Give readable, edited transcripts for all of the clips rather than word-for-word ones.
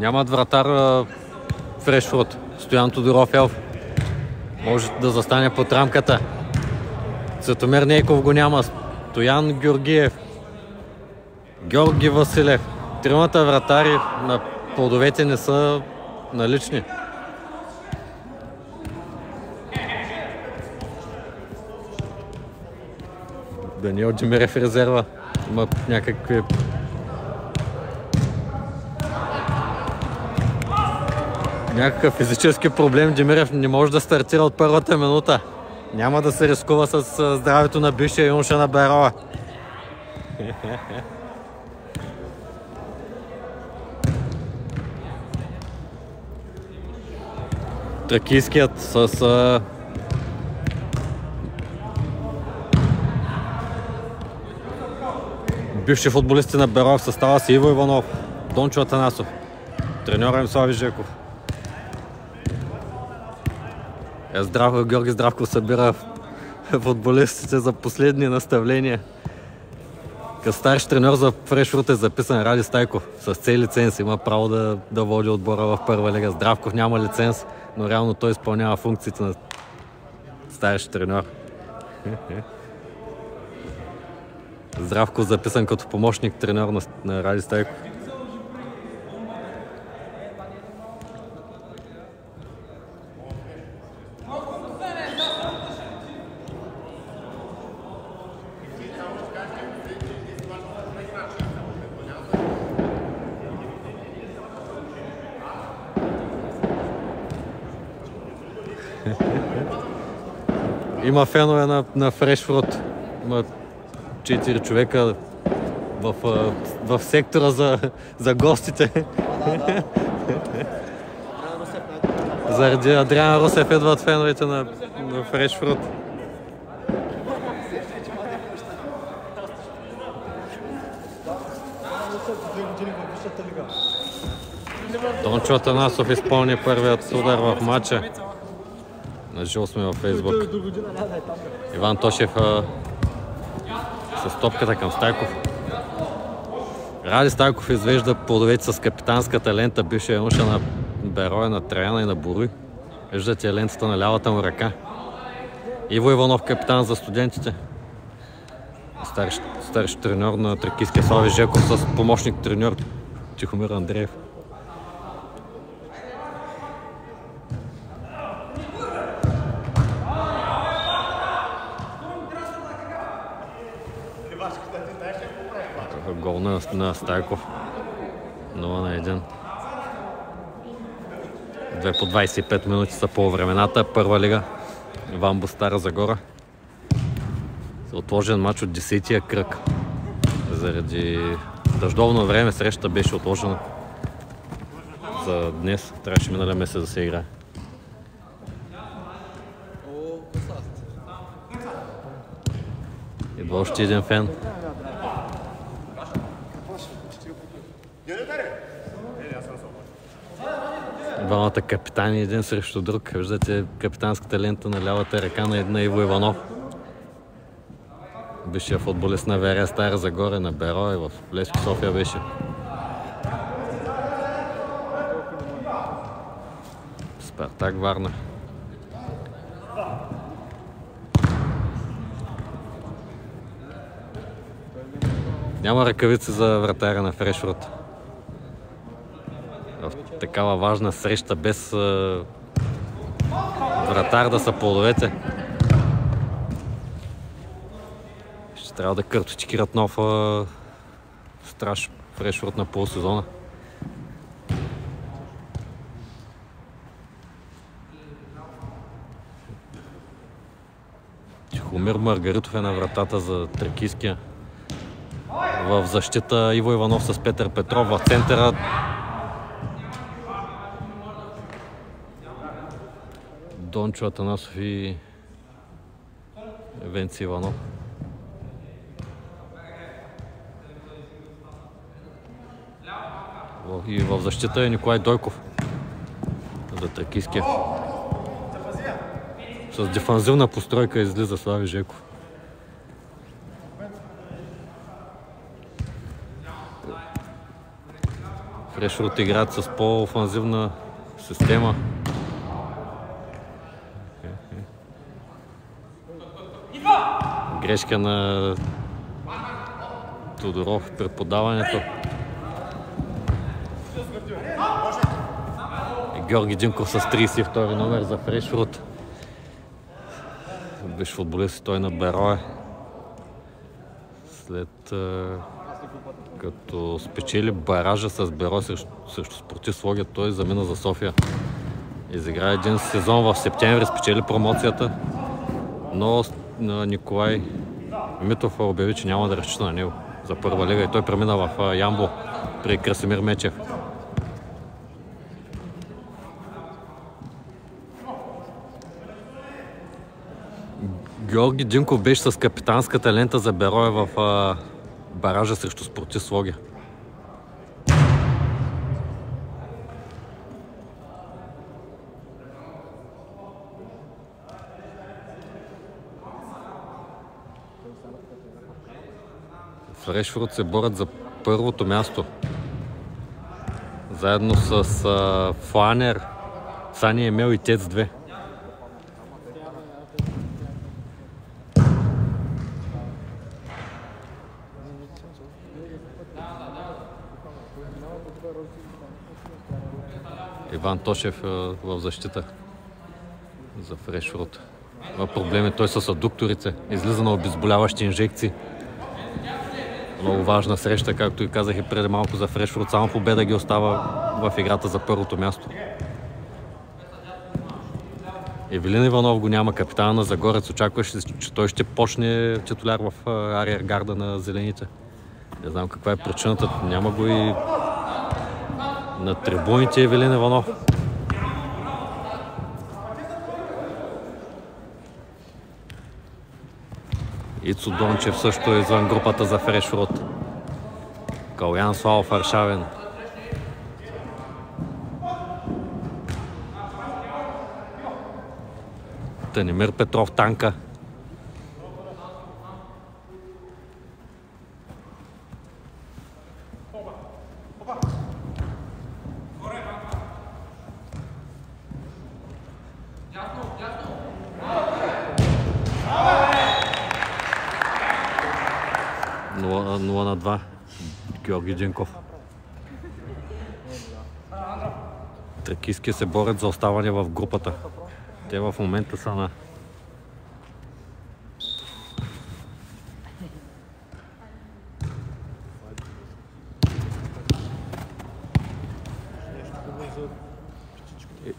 Нямат вратар в Фрешфорд. Стоян Тодоров Елф. Може да застане под рамката. Цветомир Нейков го няма. Стоян Георгиев. Георги Василев. Тримата вратари на плодовете не са налични. Даниел Джемерев резерва. Има някакви... Някакъв физически проблем. Джемерев не може да стартира от първата минута. Няма да се рискува с здравето на бившия юноша на Берова. Тракийският с... бивши футболисти на Берова в състава си: Иво Иванов, Дончо Атанасов, треньора им Слави Жеков. Георги Здравков събира футболистите за последни наставления. Като старши треньор за Фрешфорд е записан Ради Стайков с цел лиценз. Има право да води отбора в първа лига. Здравков няма лиценз, но реално той изпълнява функциите на старши треньор. Здравков записан като помощник треньор на Ради Стайков. Има фенове на Фрешфорд. Има 4 човека в сектора за гостите. Заради Адриан Русев идват феновете на Фрешфорд. Дончо Атанасов изпълни първият удар в матча. Наживо сме във Фейсбук. Иван Тошев с топката към Стайков. Ради Стайков извежда плодовете с капитанската лента, бившия юноша на Бероя, на Траяна и на Буруй. Виждате лентата на лявата му ръка. Иво Иванов, капитан за студентите. Старши треньор на Тракийския Слави Жеков с помощник треньор Тихомир Андреев. Гол на Стайков. 0-1. 2 по 25 минути са по времената. Първа лига. Вамбо Стара Загора. Отложен матч от 10-тия кръг. Заради дъждовно време срещата беше отложена за днес. Трябваше миналия месец да се играе. Идва още един фен. Двамата капитани един срещу друг. Виждате капитанската лента на лявата ръка на Иво Иванов. Бившия футболист на ВР Стара Загора, на Бероя, в Левски София беше. Спартак Варна. Няма ръкавици за вратаря на Фрешфорд. В такава важна среща без вратар да са плодовете. Ще трябва да карточкират нов страж Фрешфорд на полусезона. Тихомир Маргаритов е на вратата за Тракийския. В защита Иво Иванов с Петър Петров. В центъра Дончо Атанасов и Венци Иванов. И в защита е Николай Дойков за Тракийския. С дефанзивна постройка излиза Слави Жеков. Фрешфурт играят с по-офанзивна система. Грешка на Тодоров при подаването. Георги Динков с 32 номер за Фрешфурт. Биш футболист той на Берое. След като спечели баража с Берое срещу Спортив Своге, той замина за София. Изигра един сезон в септември, спечели промоцията, но Николай Митов обяви, че няма да разчита на него за първа лига и той премина в Ямбол при Красимир Мечев. Георги Динков беше с капитанската лента за Берое в баража срещу Спортив Своге. Фрешфурт се борят за първото място. Заедно с Фланер, Сани Емел и Тец 2. Иван Тошев в защита за Фрешфурт. Проблем е той с аддукторите. Излиза на обезболяващи инжекции. Много важна среща, както и казах и преди малко за Фрешфурт. Само победа ги остава в играта за първото място. Евелин Иванов го няма, капитана на Загорец. Очакваше, че той ще почне титуляр в ариергарда на зелените. Не знам каква е причината. Няма го и на трибуните Евелин Иванов. Ицо Дончев също е извън групата за Фрешфурт. Калян Славов Аршавен. Танимир Петров Танка. Нула на 2. Георги Динков. Тракийски се борят за оставане в групата. Те в момента са на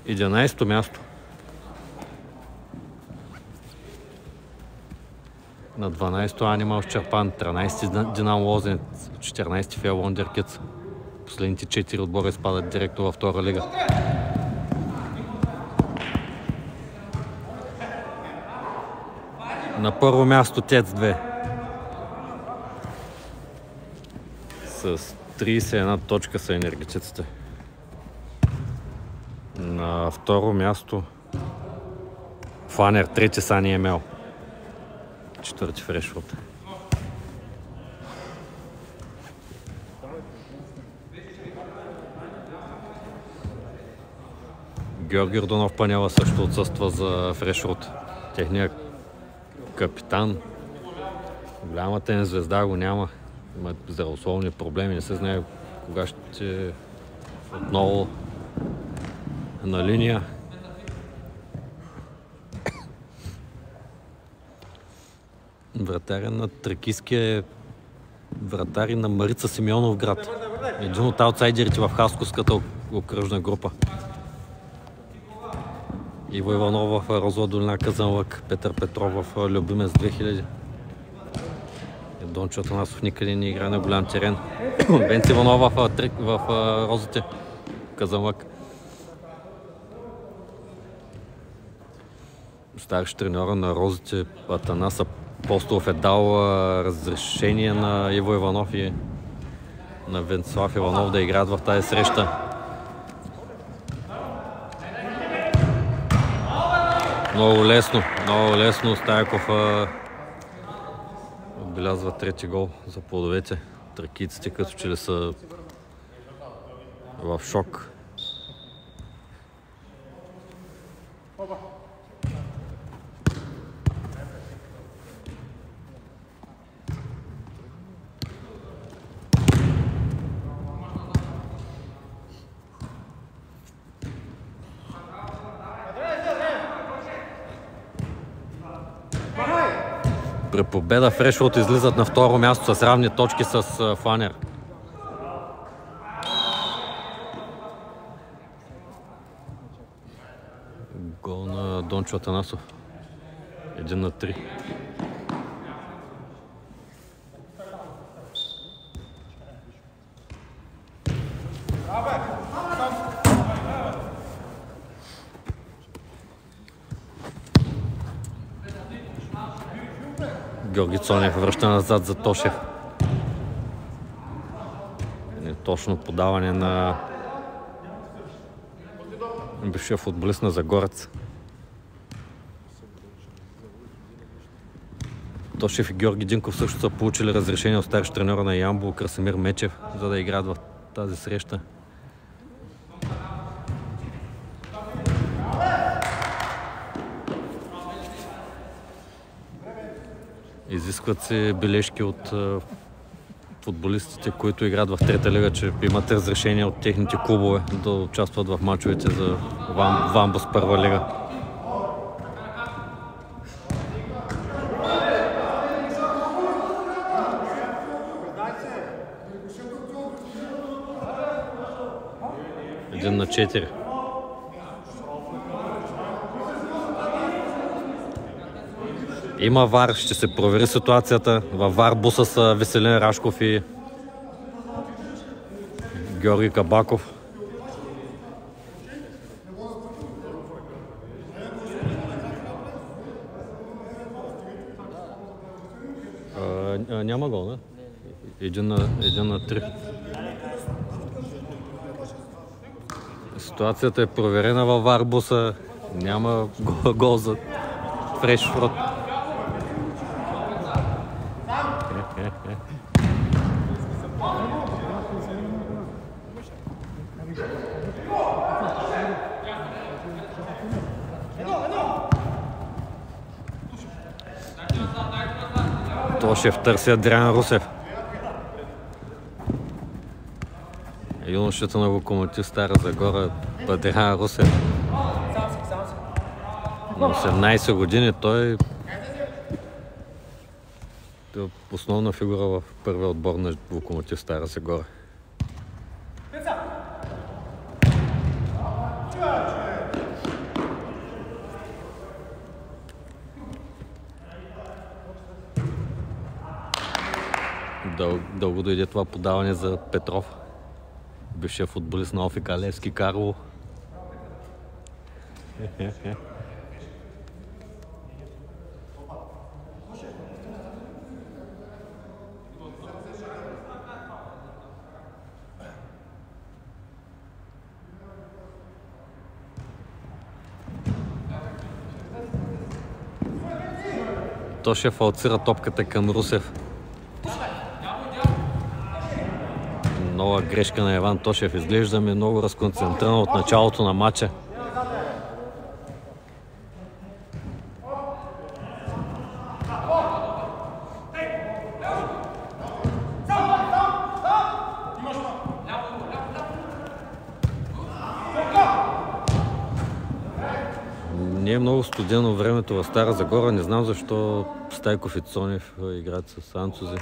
единайсто място. На 12-то Анимал Щерпан, 13-ти Динамо Лозенец, 14-ти Фел Лондеркиц. Последните 4 отбора изпадат директно във втора лига. На първо място Тец 2 с 31 точка са енергетиците. На второ място Фланер, трети Сани Емел, четвърти Фрешфурт. Георги Йорданов Панела също отсъства за Фрешфурт. Техният капитан, голямата им звезда го няма. Имат здравословни проблеми, не се знае кога ще отново на линия. Вратаря на Тракийския е вратар и на Марица Симеонов град. Един от аутсайдерите в Хасковската окръжна група. Иво Иванов в Розова долина Казанлък, Петър Петров в Любимец 2000. Дончо Атанасов никъде не игра на голям терен. Венц Иванов в Розите Казанлък. Старши треньора на Розите Атанас Апостолов е дал разрешение на Иво Иванов и на Венцислав Иванов да играят в тази среща. Много лесно Стайков отбелязва трети гол за плодовете. Тракийците като че ли са в шок. При победа Фрешфилд излизат на второ място с равни точки с Фанер. Гол на Дончо Атанасов. 1-3. Георги Цонев връща назад за Тошев. Неточно подаване на бившия футболист на Загорец. Тошев и Георги Динков също са получили разрешение от старши треньора на Ямбол Красимир Мечев, за да играят в тази среща. Изискват се бележки от футболистите, които играят в трета лига, че имат разрешение от техните клубове да участват в мачовете за Вамбус първа лига. Един на 4. Има ВАР, ще се провери ситуацията. Във ВАР буса са Веселин Рашков и Георги Кабаков. Няма гол, не? Един на 3. Ситуацията е проверена във ВАР буса. Няма гол за Фрешфилд. Тошев търси Адриан Русев. Юношата на Локомотив Стара Загора, Адриан Русев. На 18 години той е основна фигура в първия отбор на Локомотив Стара Загора. Дълго дойде това подаване за Петров, бившия футболист на ОФК Левски Карлово. Тошев фалцира топката към Русев. Нова грешка на Иван Тошев. Изглеждаме много разконцентриран от началото на матча. Не е много студено времето в Стара Загора. Не знам защо Стайков и Цонев играят с Анцузи.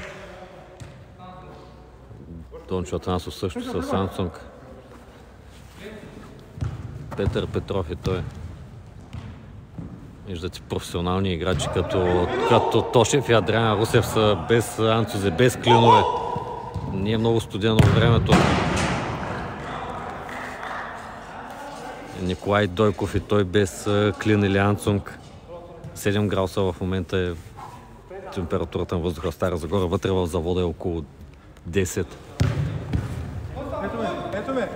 Дончо Атанасов също с Самсунг. Петър Петров и той. Виждате, професионални играчи като Тошев и Адриан Русев са без Анцузи, без клинове. Не е много студено времето. Николай Дойков и той без клин или Анцунг. 7 градуса в момента е температурата на въздуха в Стара Загора. Вътре в завода е около 10. Ето ме!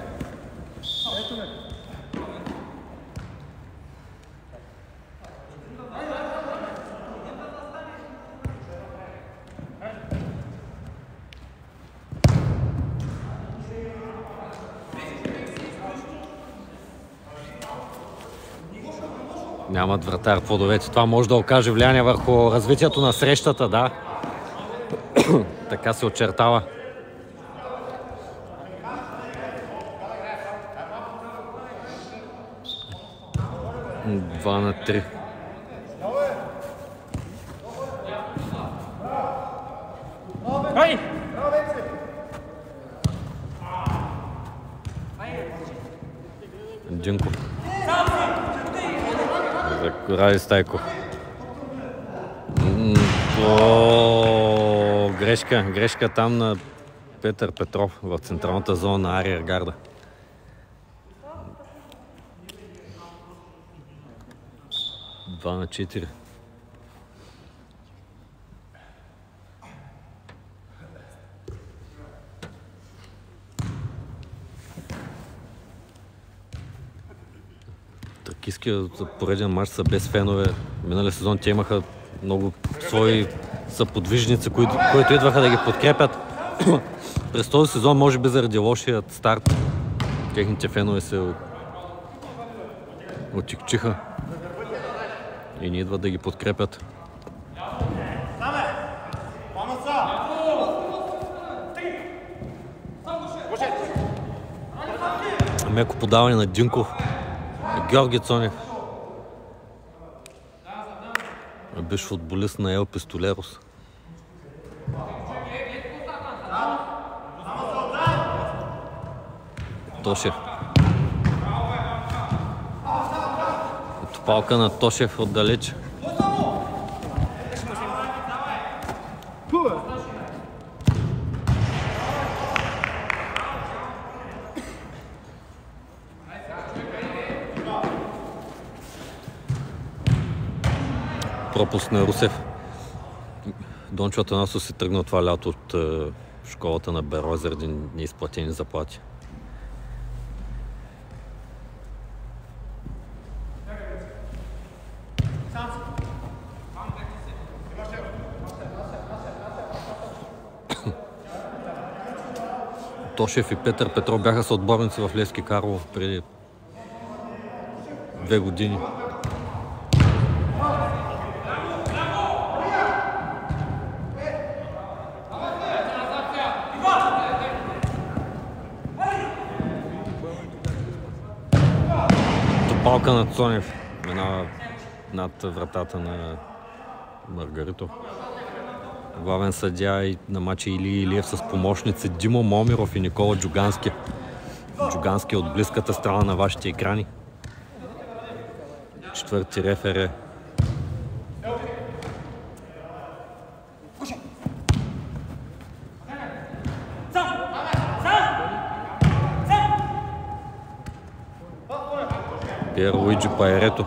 Нямат вратар плодовете. Това може да окаже влияние върху развитието на срещата, да. Така се очертава. 2-3. Динков. За Ради Стайков. Грешка там на Петър Петров в централната зона на ариергарда. 2-4. Тракийския пореден матч са без фенове. Миналия сезон те имаха много свои съподвижници, които идваха да ги подкрепят. През този сезон, може би заради лошият старт, техните фенове се отикчиха и не идват да ги подкрепят. Меко подаване на Динков. Георги Цонев. Биш футболист на Ел Пистолерос. Тошев. Отпалка на Тошев отдалеч. Пропуск на Русев. Дончо Атанасов си тръгна това лято от школата на Берой заради неизплатени заплати. Тошев и Петър Петров бяха съотборници в Левски Карлово преди 2 години. Палка на Цонев минава над вратата на Маргаритов. Главен съдия и на мача Илия Илиев с помощници Димо Момиров и Никола Джугански. Джугански от близката страна на вашите екрани. Четвърти рефер е Пьер Луиджи Пайрето.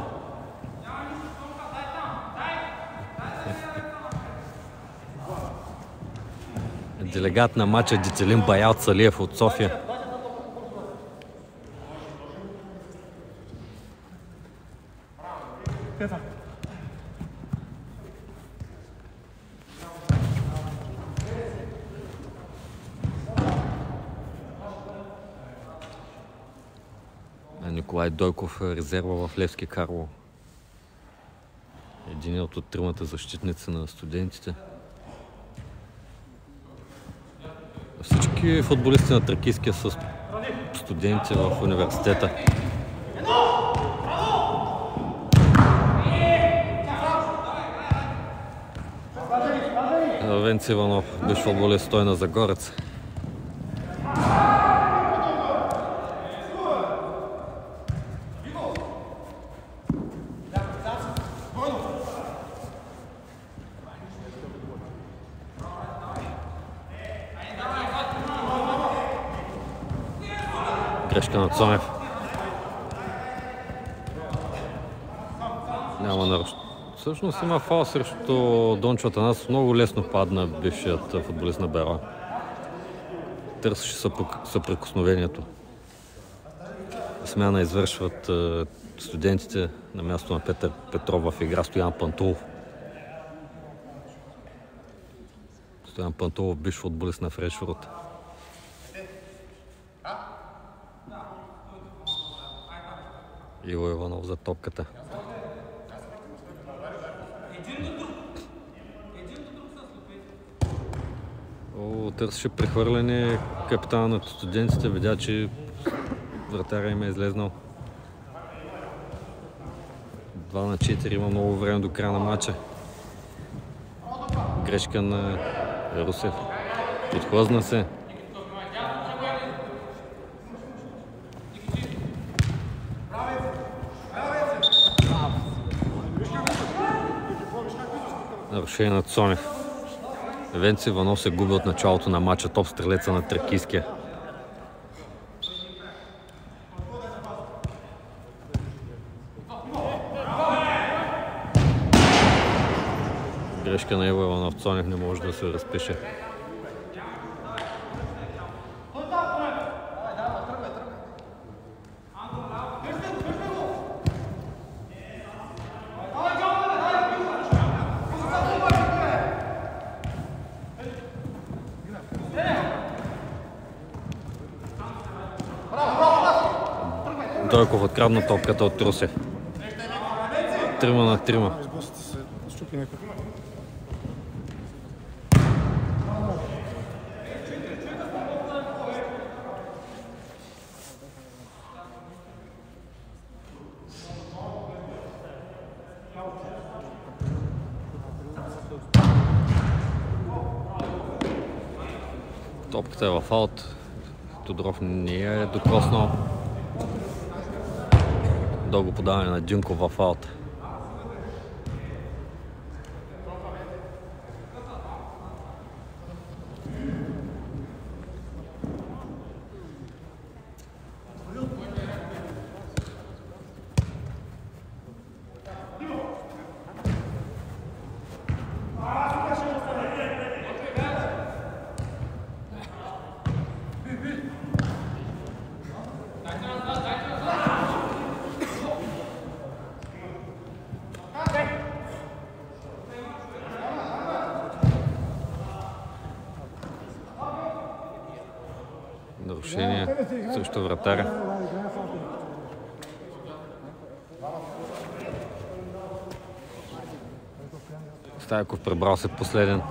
Делегат на матча Детелин Баял Цалиев от София. Николай Дойков резерва в Левски Карлово. Един от тримата защитници на студентите. Всички футболисти на Тракийския са студенти в университета. Венци Иванов, биш футболист, той на Загорец. Грешка на Цонев. Няма нарушение. Всъщност има фал срещу Дончо Атанасов. Много лесно падна бившият футболист на Берой. Търсеше съприкосновението. Смяна извършват студентите на място на Петър Петров в игра Стоян Пантулов. Стоян Пантулов, бивш футболист на Фрешфурт. Иво Иванов за топката. Търсеше прехвърляне, капитана на студентите видя, че вратаря им е излезнал. 2-4, има много време до края на матча. Грешка на Русев. Подхлъзна се. Нарушение на Цонев. Венци Иванов се губи от началото на матча, топ стрелеца на Тракийския. Грешка на Иво Иванов, Цонев не може да се разпише. Дойков открадна топката от Русев. 3-3. Топката е в аут. Тодоров не е докоснал. Дълго подаване на Дюнков в аут. Нарушение срещу вратаря. Стайков прибрал се последен.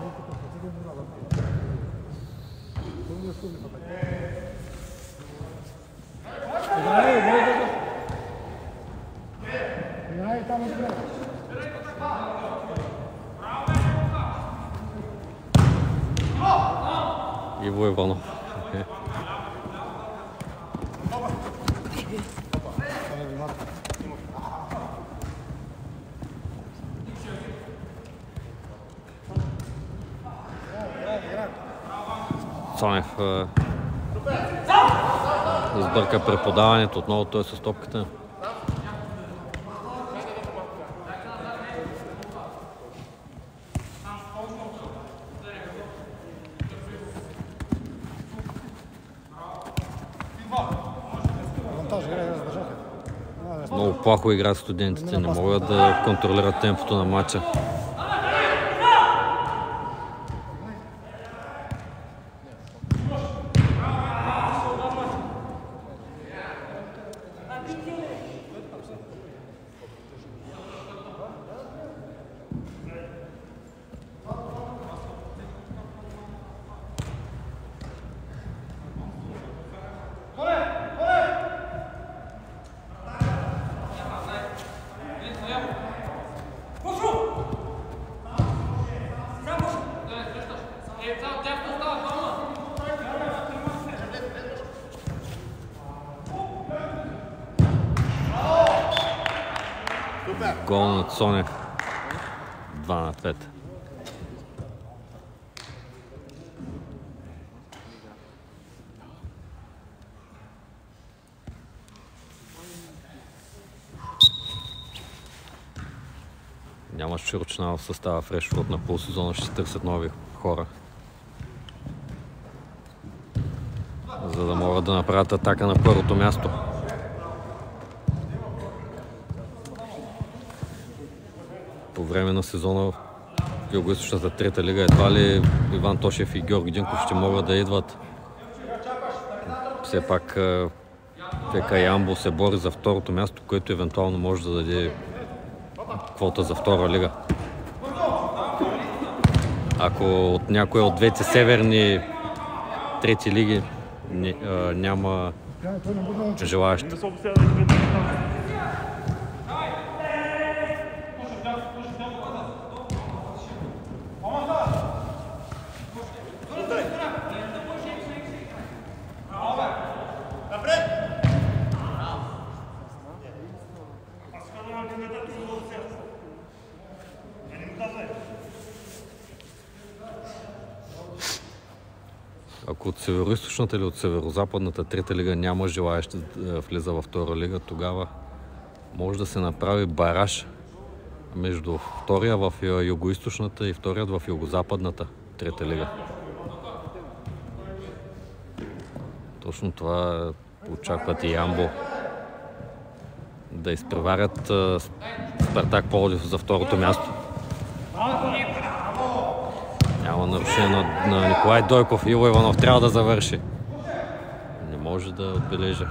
Иво Иванов. Цонев сбърка при подаването, отново той с топката. Много плахо играят студентите, не могат да контролират темпото на матча. Гол на Цонев. 2-5. Няма широчина в състава в Решфорд на полусезона, ще търсят нови хора, за да могат да направят атака на първото място. По време на сезона в Югоизточната трета лига едва ли Иван Тошев и Георги Динков ще могат да идват. Все пак ФК Ямбол се бори за второто място, което евентуално може да даде квота за втора лига. Ако от някоя от двете северни трети лиги няма желаящи. Ако от североизточната или от северозападната трета лига няма желаящи да влиза във втора лига, тогава може да се направи бараж между втория в югоизточната и вторият в югозападната трета лига. Точно това очакват и Ямбол. Да изпреварят Спартак Пловдив за второто място. Няма нарушение на Николай Дойков. Иво Иванов трябва да завърши. Не може да отбележи.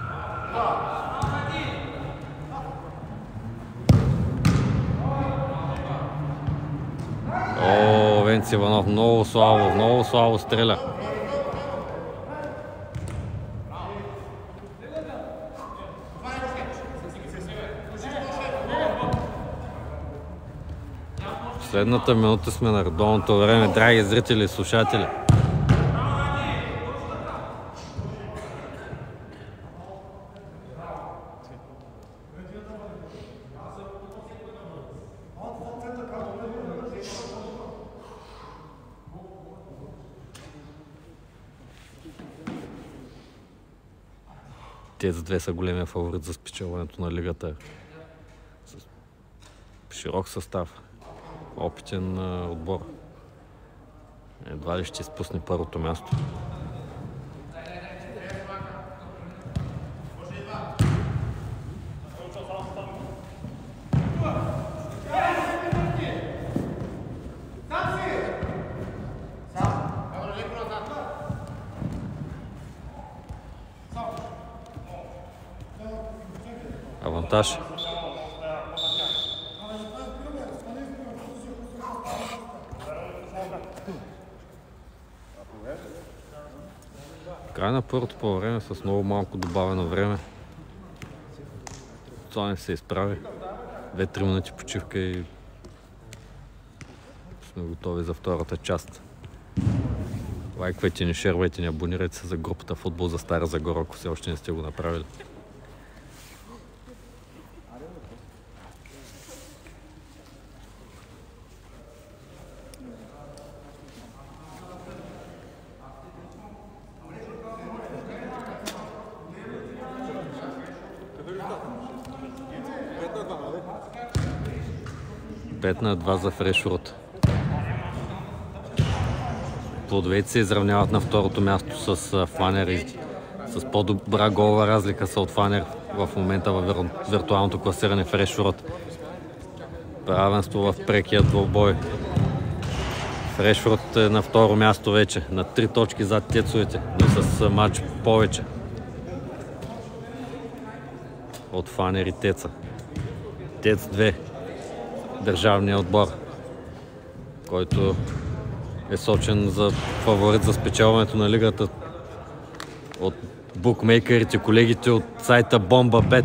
Венци Иванов много слабо стреля. Следната минута сме на редовното време, драги зрители и слушатели. Тези две са големия фаворит за спечелването на лигата. С широк състав. Опитен отбор. Едва ли ще изпусне първото място. Авантаж. Край на първото по време с много малко добавено време. Цонев се изправи. 2-3 минути почивка и сме готови за втората част. Лайквайте ни, шервайте ни, абонирайте се за групата Футбол за Стара Загора, ако все още не сте го направили. Пет на 2 за Фрешфурт. Плодовете се изравняват на второто място с Фанер и с по-добра голова разлика са от Фанер в момента в виртуалното класиране Фрешфурт. Равенство в прекия двубой. Фрешфурт е на второ място вече, на 3 точки зад тецовете, но с матч повече от Фанер и Теца. Тец 2. Държавния отбор, който е сочен за фаворит за спечелването на лигата от букмейкерите, колегите от сайта BombaBet.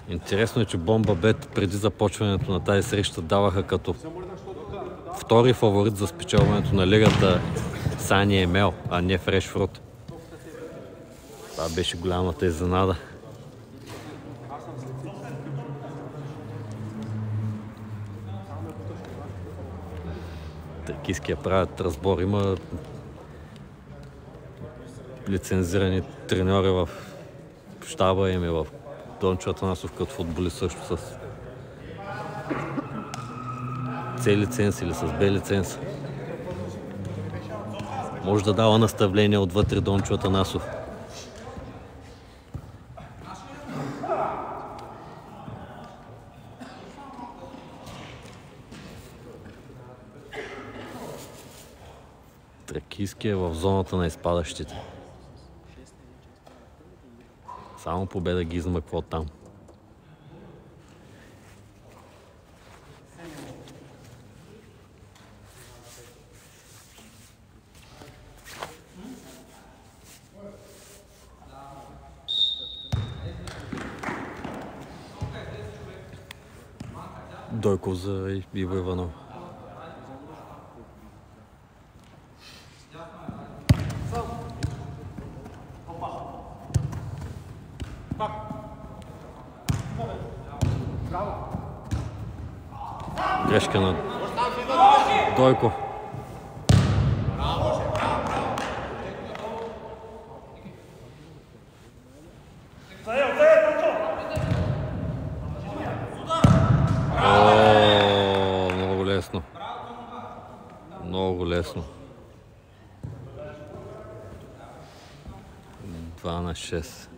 Интересно е, че BombaBet преди започването на тази среща даваха като втори фаворит за спечелването на лигата Сани Емел, а не Фрешфурт. Това беше голямата изненада. Тракийския правят разбор. Има лицензирани треньори в щаба им и в Дончо Атанасов като футболист също с С лиценз или с Б лиценз. Може да дава наставление отвътре Дончо Атанасов. Тракийски е в зоната на изпадащите. Само победа ги измъква там. Дойков за Иво Иванов. Грешка на Дойко. Много лесно. Много лесно. 2-6.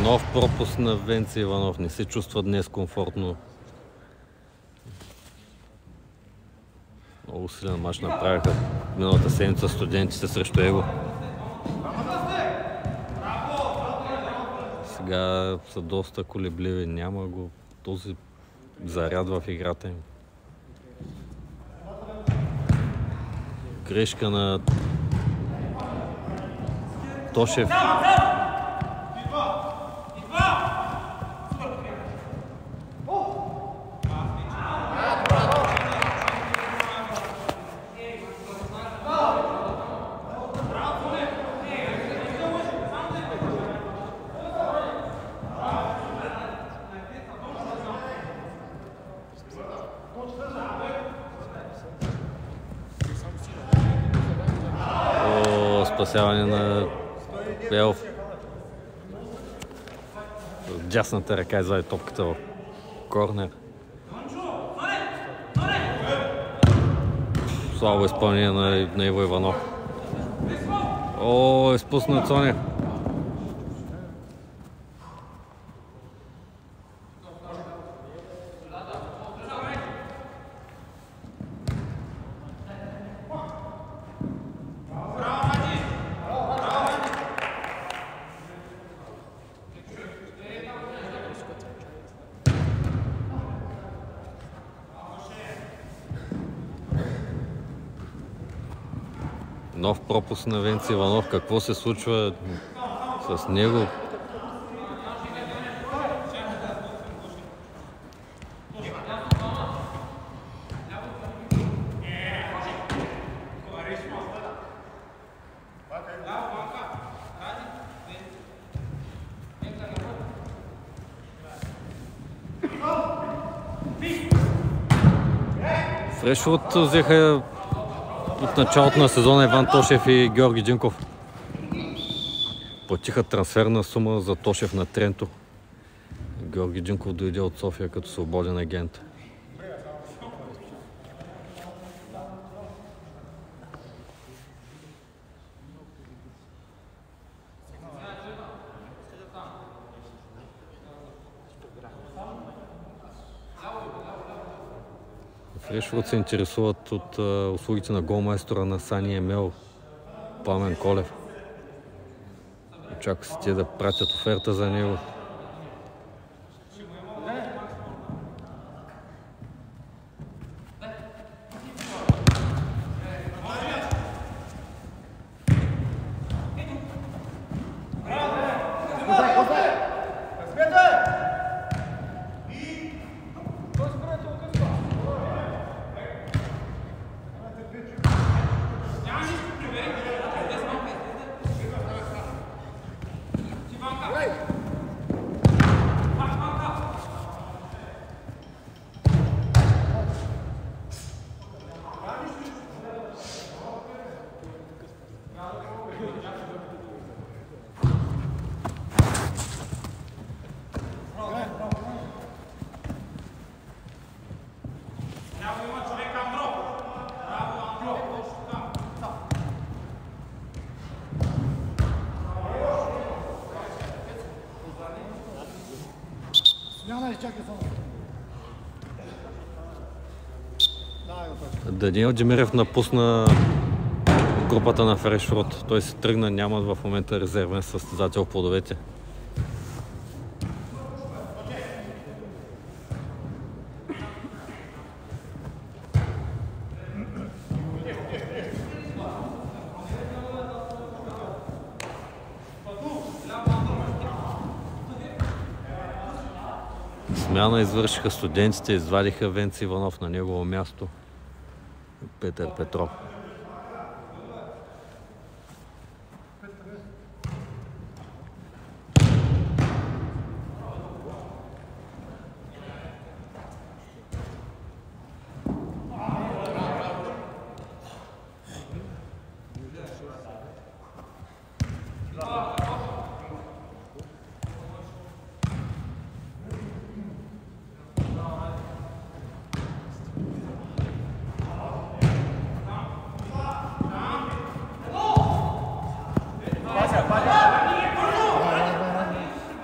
Нов пропуск на Венци Иванов. Не се чувства днес комфортно. Много силен мач направиха миналата седмица студентите срещу Его. Сега са доста колебливи. Няма го този заряд в играта им. Грешка на Тошев. Спасяване на Белов. Дясната ръка извади топката в корнер. Слабо изпълнение на Иво Иванов. Изпусна Цонев. Нов пропуск на Венци Иванов. Какво се случва с него? Фрешфорд взеха от началото на сезона Иван Тошев и Георги Джинков. Платиха трансферна сума за Тошев на Тренто. Георги Джинков дойде от София като свободен агент. Фрешфорд се интересуват от услугите на голмайстора на Сани Емел, Пламен Колев. Очаква се те да пратят оферта за него. Даниел Джемерев напусна групата на Фрешфорд. Той се тръгна, нямат в момента резервен състезател в плодовете. Смяна извършиха студентите, извадиха Венци Иванов на негово място. Петър Петров.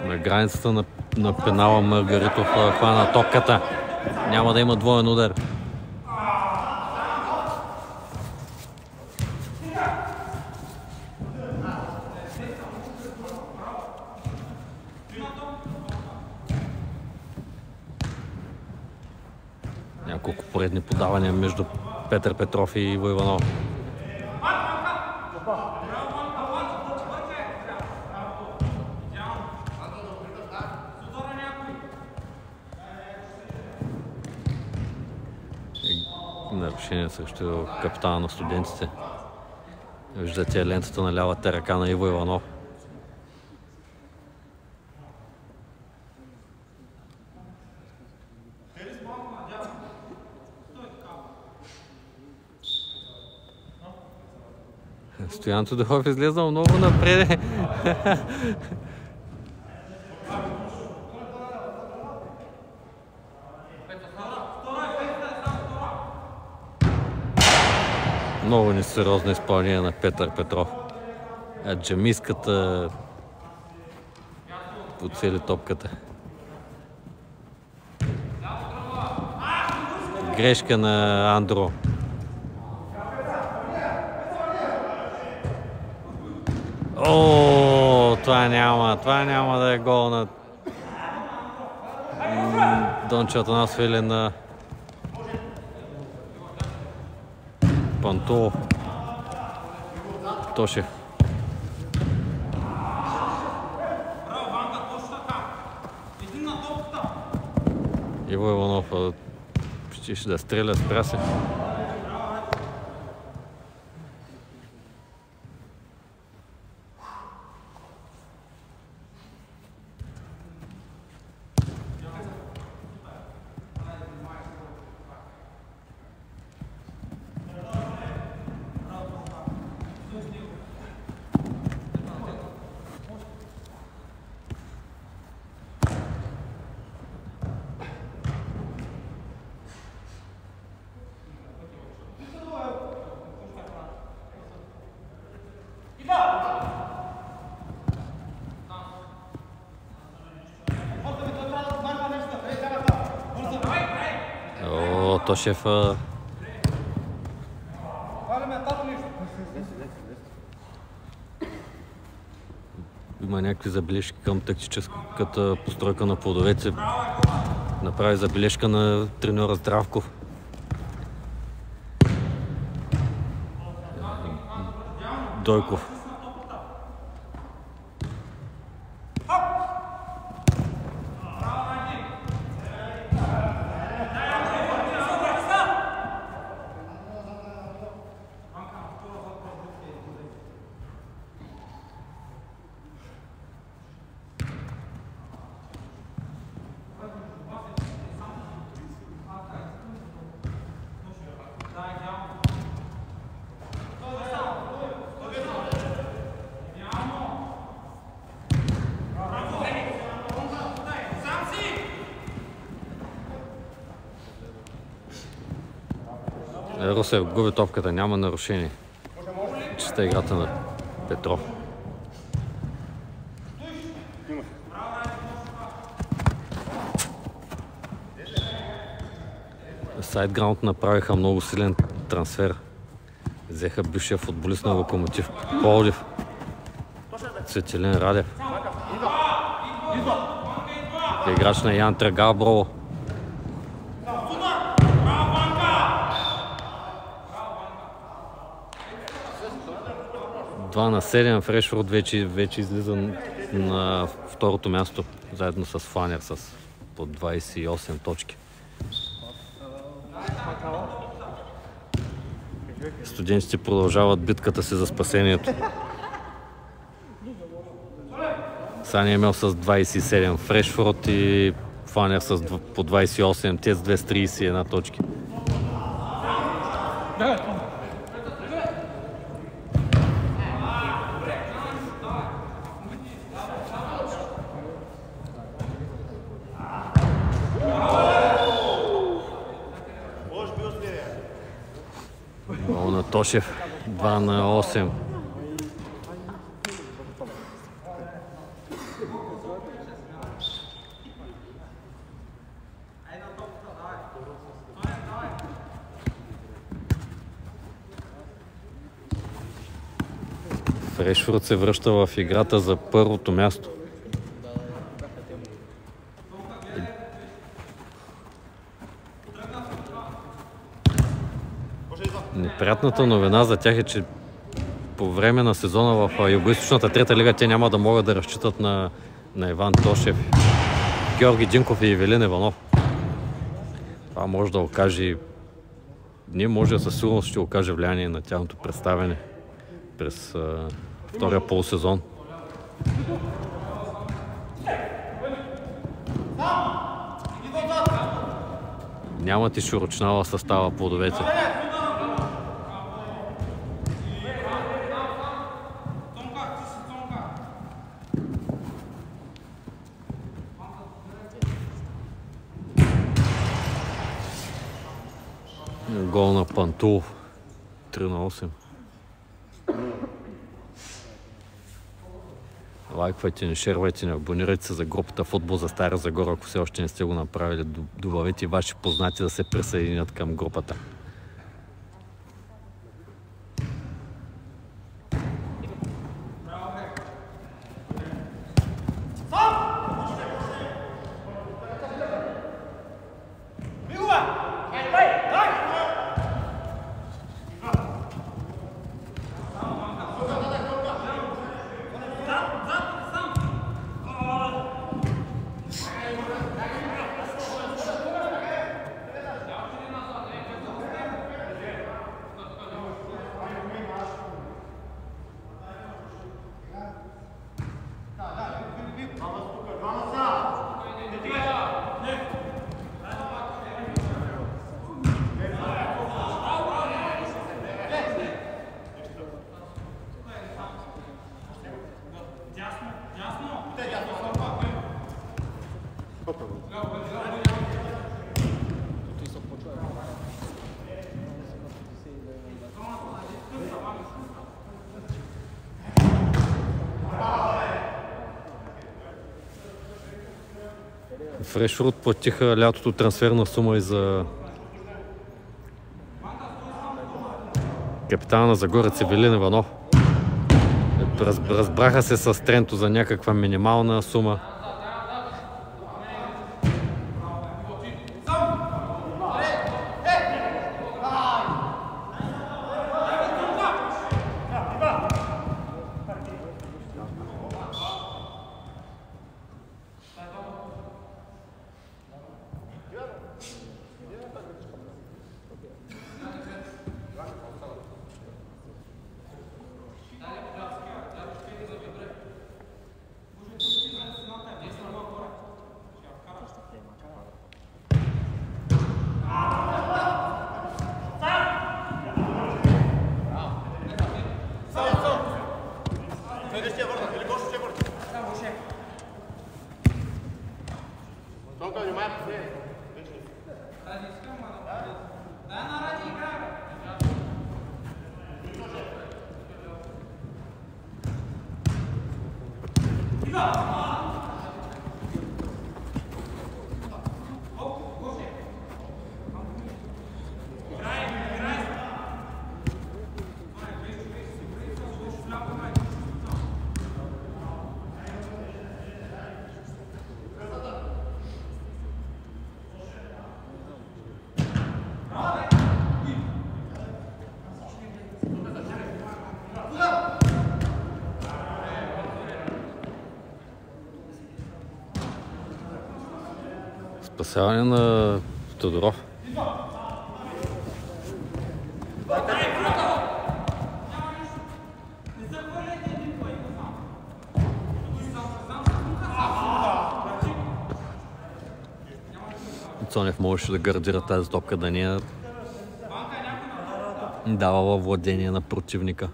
На границата на пенала Маргаритов хвана топката. Няма да има двоен удар. Няколко поредни подавания между Петър Петров и Иво Иванов. Нарушение срещу капитана на студентите. Виждате лентата на лявата ръка на Иво Иванов. Стоян Тодоров излезнал много напред. Много несериозно изпълнение на Петър Петров. Джамиската поцели топката. Грешка на Андро. О, това няма да е гол на Дончо Атанасов или на Пантулов. Тошев. Иво Иванов ще да стреля, спря се. Тошев има някакви забележки към тактическата постройка на Плодовеце. Направи забележка на треньора Здравков. Дойков. Русев губи топката, няма нарушение. Чиста играта на Петров. Сайдграунд направиха много силен трансфер. Взеха бившия футболист на Локомотив Пловдив, Цветелин Радев. Играч на Янтра Габрово. 2-7, Фрешфорд вече излиза на второто място, заедно с Фанер, с по 28 точки. Студентите продължават битката си за спасението. Сани Емел с 27, Фрешфорд и Фанер с по 28, Тец 231 точки. Гол на Тошев, 2-8. Фрешфорд се връща в играта за първото място. Неприятната новина за тях е, че по време на сезона в Югоизточната трета лига те няма да могат да разчитат на Иван Тошев, Георги Динков и Ивелин Иванов. Това може да окаже, със сигурност ще окаже влияние на тяхното представяне през втория полусезон. Нямат и широчина в състава плодовете. Гол на Пантулов, 3-8. Лайквайте ни, шервайте ни, абонирайте се за групата Футбол за Стара Загора, ако все още не сте го направили. Добавете ваши познати да се присъединят към групата. Фрешфорд платиха лятото трансферна сума и за капитана на Загорец Ивелин Иванов. Разбраха се с Тренто за някаква минимална сума. Спасяване на Тодоров. Цонев можеше да гардира тази топка, да ни е давала владение на противника.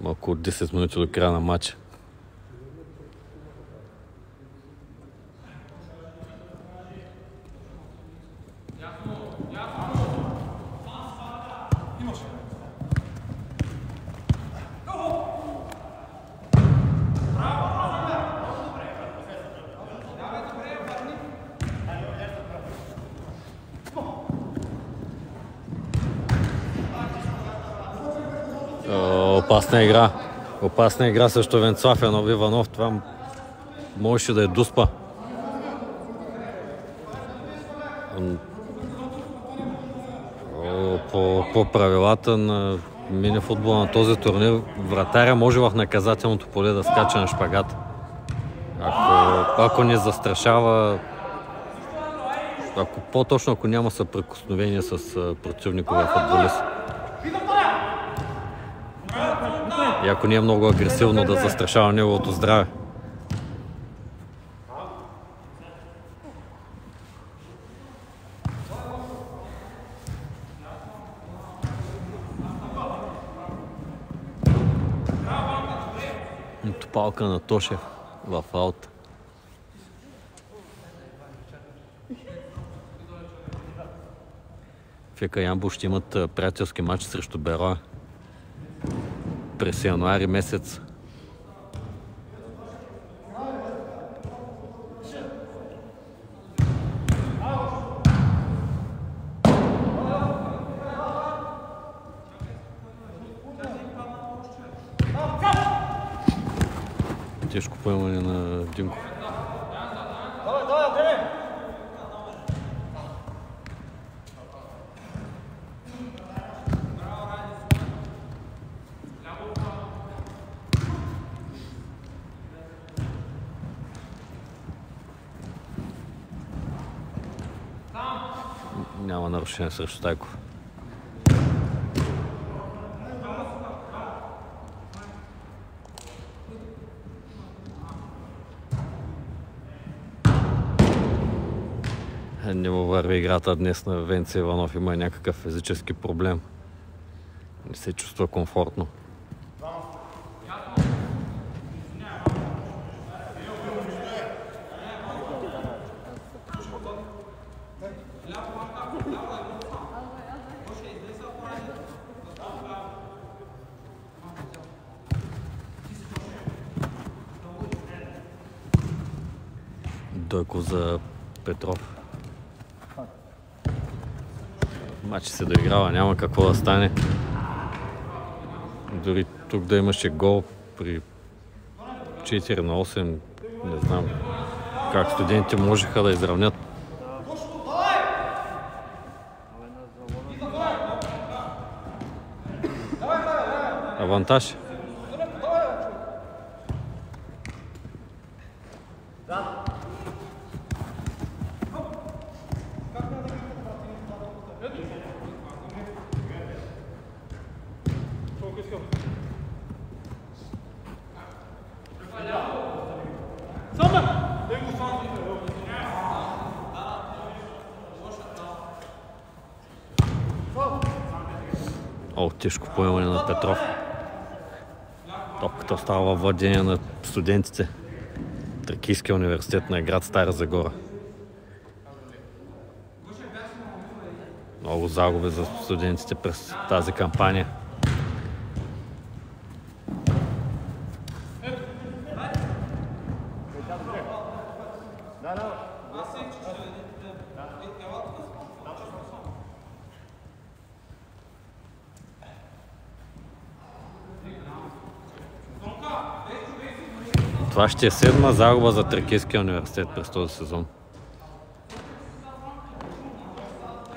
Малко от 10 минути до края на матча. Опасна игра. Опасна игра срещу Венцлав Иванов. Това можеше да е дуспа. По правилата на мини-футбола на този турнир, вратаря може в наказателното поле да скача на шпагат. Ако не застрашава, по-точно ако няма съприкосновение с противниковия футболист. И ако не е много агресивно да застрашава неговото здраве. Топалка на Тошев в аут. ФК Ямбол ще имат приятелски матч срещу Бероя през януари месец. Тежко поемане на Динко. Няма нарушение срещу Тайков. Не му върви играта днес на Венци Иванов. Има някакъв физически проблем. Не се чувства комфортно. Дойко за Петров. Матч се доиграва, няма какво да стане. Дори тук да имаше гол при 4-8, не знам как студентите можеха да изравнят. Авантаж. Тежко поемане на Петров. Топката остава във владение на студентите. Тракийския университет на град Стара Загора. Много загуби за студентите през тази кампания. Това ще е 7-ма загуба за Тракийския университет през този сезон.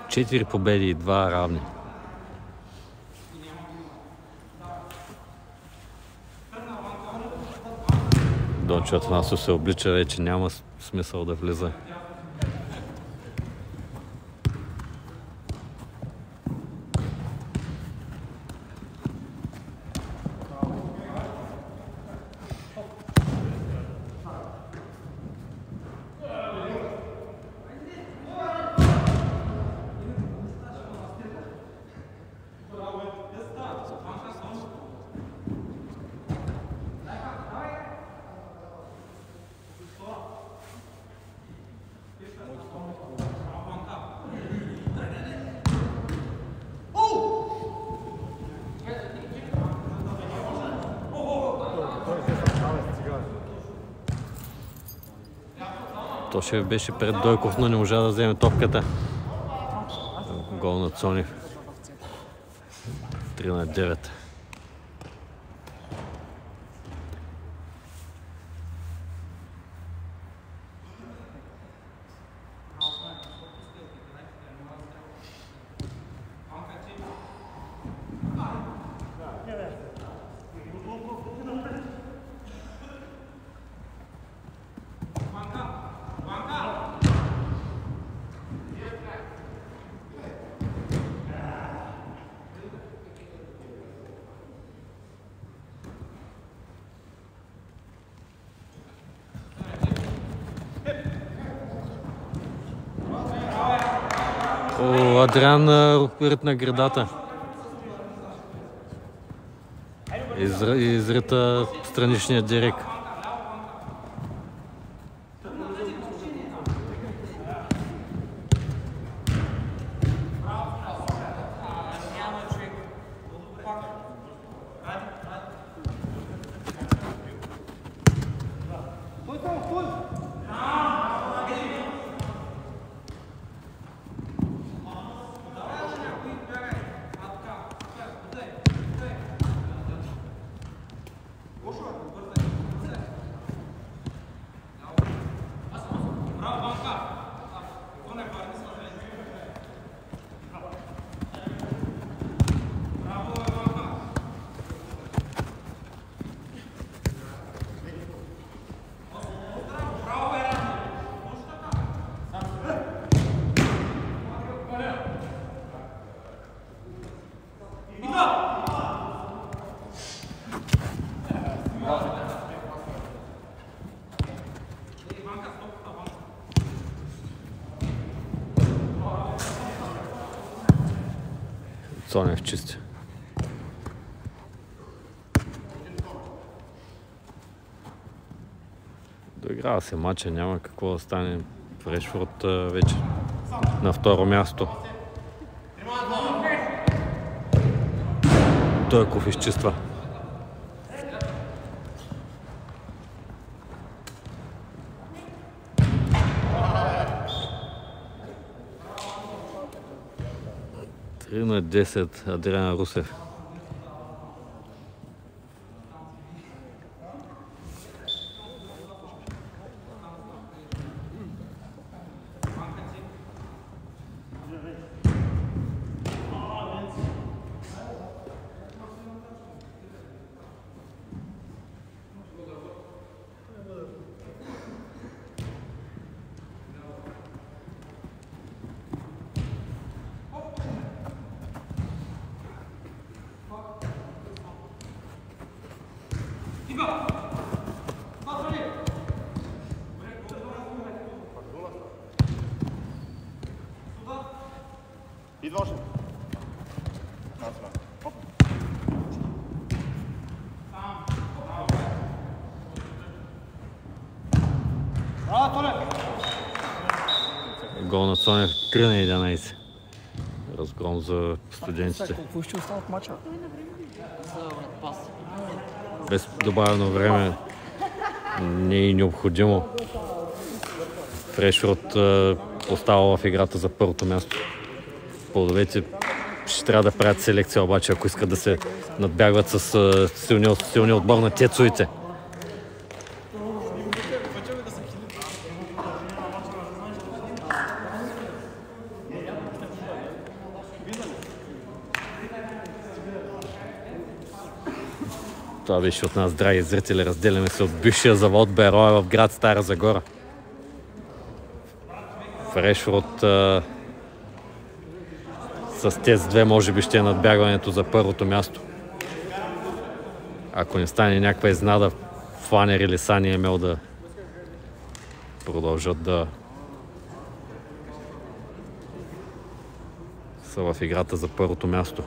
4 победи и 2 равни. Дончо Атанасов се облича вече, няма смисъл да влиза. Тошев беше пред Дойков, но не можа да вземе топката. Гол на Цонев. 3-9. Адриан ритна гредата. Изрита страничния директ. Цонев чисти. Доиграва се матча, няма какво да стане. Решфорд вече на второ място. Дойков изчиства. На 10 Адриан Русев. Идва още. Гол на Цонев 3-11. Разгром за студентите. Какво ще остава от мача? Без добавено време не е необходимо. Решфорд остава в играта за първото място. Плодовете ще трябва да правят селекция, обаче ако искат да се надбягват с силния отбор на тецовите. Това беше от нас, драги зрители. Разделяме се от бившия завод Бероя в град Стара Загора. Фрешфорд с тези две може би ще е надбягването за първото място. Ако не стане някаква изнада, Фланер или Сани Емел да продължат да са в играта за първото място.